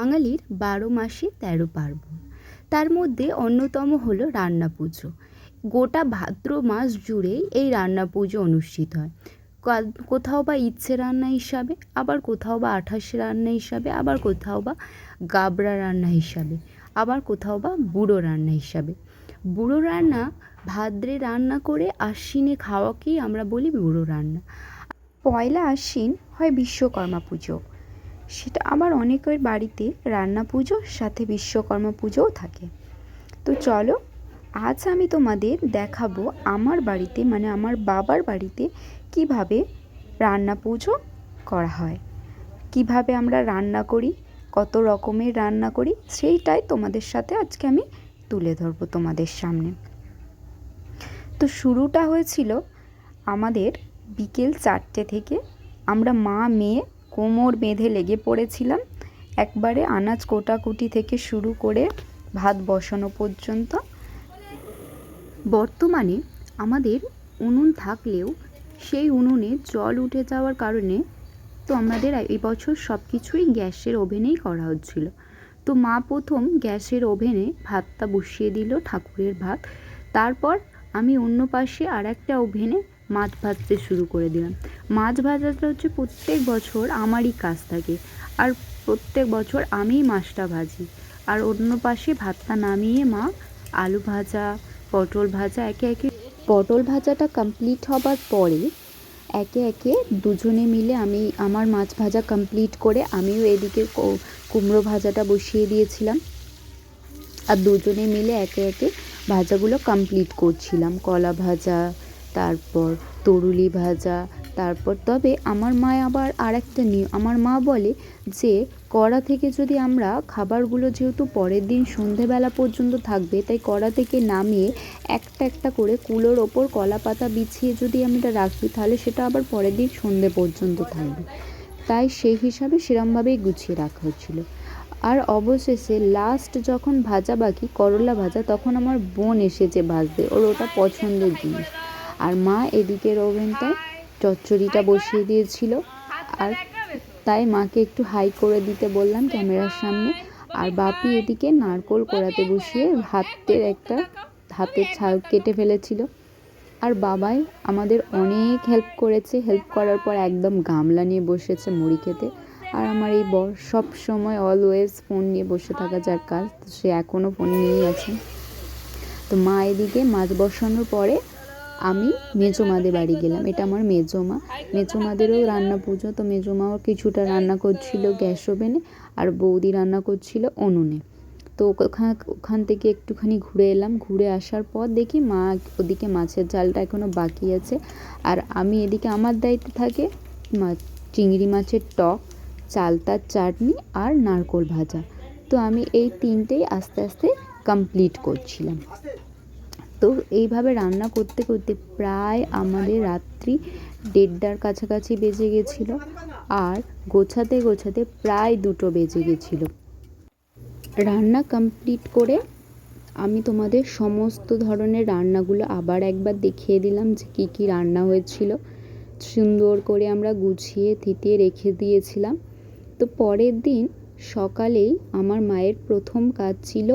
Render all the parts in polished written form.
বাঙালির ১২ মাসে ১৩ পার্বণ। তার মধ্যে অন্যতম হলো রান্না পুজো। গোটা ভাদ্র মাস জুড়েই এই রান্না পুজো অনুষ্ঠিত হয়। কোথাও বা ইচ্ছে রান্না হিসাবে, আবার কোথাও বা আঠাশে রান্না হিসাবে, আবার কোথাও বা গাবড়া রান্না হিসাবে, আবার কোথাও বা বুড়ো রান্না হিসাবে। বুড়ো রান্না ভাদ্রে রান্না করে আশ্বিনে খাওয়াকেই আমরা বলি বুড়ো রান্না। পয়লা আশ্বিন হয় বিশ্বকর্মা পুজো, সেটা আবার অনেকের বাড়িতে রান্না পুজোর সাথে বিশ্বকর্মা পুজোও থাকে। তো চলো, আজ আমি তোমাদের দেখাবো আমার বাড়িতে, মানে আমার বাবার বাড়িতে কিভাবে রান্না পুজো করা হয়, কিভাবে আমরা রান্না করি, কত রকমের রান্না করি, সেইটাই তোমাদের সাথে আজকে আমি তুলে ধরবো তোমাদের সামনে। তো শুরুটা হয়েছিল আমাদের বিকেল 4টে থেকে। আমরা মা মেয়ে কোমর বেঁধে লেগে পড়েছিলাম, একবারে আনাজ কোটাকুটি থেকে শুরু করে ভাত বসানো পর্যন্ত। বর্তমানে আমাদের উনুন থাকলেও সেই উনুনে জল উঠে যাওয়ার কারণে তো আমাদের এই বছর সব কিছুই গ্যাসের ওভেনেই করা হচ্ছিল। তো মা প্রথম গ্যাসের ওভেনে ভাতটা বসিয়ে দিল, ঠাকুরের ভাত। তারপর আমি অন্য পাশে আর একটা ওভেনে মাছ ভাজতে শুরু করে দিলাম। মাছ ভাজাটা হচ্ছে প্রত্যেক বছর আমারই কাজ থাকে, আর প্রত্যেক বছর আমিই মাছটা ভাজি। আর অন্য পাশে ভাতটা নামিয়ে মা আলু ভাজা, পটল ভাজা একে একে, পটল ভাজাটা কমপ্লিট হবার পরে একে একে দুজনে মিলে আমি আমার মাছ ভাজা কমপ্লিট করে আমিও এদিকে কুমড়ো ভাজাটা বসিয়ে দিয়েছিলাম, আর দুজনে মিলে একে একে ভাজাগুলো কমপ্লিট করছিলাম। কলা ভাজা, তারপর তরুলি ভাজা, তারপর তবে আমার মা আবার আরেকটা নিয়ম, আমার মা বলে যে কড়া থেকে যদি আমরা খাবারগুলো, যেহেতু পরের দিন সন্ধেবেলা পর্যন্ত থাকবে, তাই কড়া থেকে নামিয়ে একটা একটা করে কুলোর ওপর কলা পাতা বিছিয়ে যদি আমরা রাখি, তাহলে সেটা আবার পরের দিন সন্ধে পর্যন্ত থাকবে। তাই সেই হিসাবে সেরমভাবেই গুছিয়ে রাখা হচ্ছিলো। আর অবশেষে লাস্ট যখন ভাজা বাকি করলা ভাজা, তখন আমার বোন এসেছে ভাজতে, ওর ওটা পছন্দের জিনিস। আর মা এদিকের ওভেনটায় চচ্চড়িটা বসিয়ে দিয়েছিল, আর তাই মাকে একটু হাই করে দিতে বললাম ক্যামেরার সামনে। আর বাপি এদিকে নারকোল কোড়াতে বসিয়ে হাতের ছাল কেটে ফেলেছিল। আর বাবাই আমাদের অনেক হেল্প করেছে, হেল্প করার পর একদম গামলা নিয়ে বসেছে মুড়ি খেতে। আর আমার এই বর সব সময় অলওয়েজ ফোন নিয়ে বসে থাকা যার কাজ, সে এখনও ফোন নিয়েই আছে। তো মা এদিকে মাছ বসানোর পরে আমি মেজো মাদের বাড়ি গেলাম। এটা আমার মেজো মা, মেজো মাদেরও রান্না পুজো। তো মেজো মাও কিছুটা রান্না করছিল গ্যাস ওভেনে, আর বৌদি রান্না করছিল উনুনে। তো ওখান থেকে একটুখানি ঘুরে এলাম। ঘুরে আসার পর দেখি মা ওদিকে মাছের ঝালটা এখনও বাকি আছে, আর আমি এদিকে আমার দায়িত্বে থাকে চিংড়ি মাছের টক, চালতার চাটনি আর নারকোল ভাজা। তো আমি এই তিনটেই আস্তে আস্তে কমপ্লিট করছিলাম। তো এইভাবে রান্না করতে করতে প্রায় আমাদের রাত্রি 1:30টার কাছাকাছি বেজে গেছিলো, আর গোছাতে গোছাতে প্রায় 2টো বেজে গেছিলো। রান্না কমপ্লিট করে আমি তোমাদের সমস্ত ধরনের রান্নাগুলো আবার একবার দেখিয়ে দিলাম যে কী কী রান্না হয়েছিল। সুন্দর করে আমরা গুছিয়ে থিতিয়ে রেখে দিয়েছিলাম। তো পরের দিন সকালেই আমার মায়ের প্রথম কাজ ছিল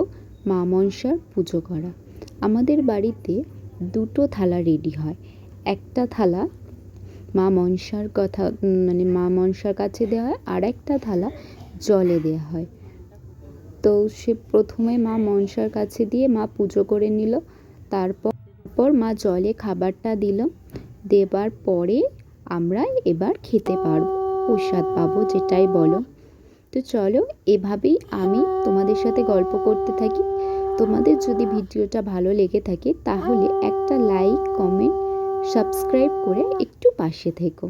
মা মনসার পুজো করা। আমাদের বাড়িতে 2টো থালা রেডি হয়। একটা থালা মা মনসার মা মনসার কাছে দেওয়া হয়, আর একটা থালা জলে দেওয়া হয়। তো সে প্রথমে মা মনসার কাছে দিয়ে মা পুজো করে নিল, তারপর মা জলে খাবারটা দিল। দেবার পরে আমরা এবার খেতে পারবো, প্রসাদ পাবো যেটাই বলো। তো চলো, এভাবেই আমি তোমাদের সাথে গল্প করতে থাকি। তোমাদের যদি ভিডিওটা ভালো লেগে থাকে তাহলে একটা লাইক, কমেন্ট, সাবস্ক্রাইব করে একটু পাশে থেকো।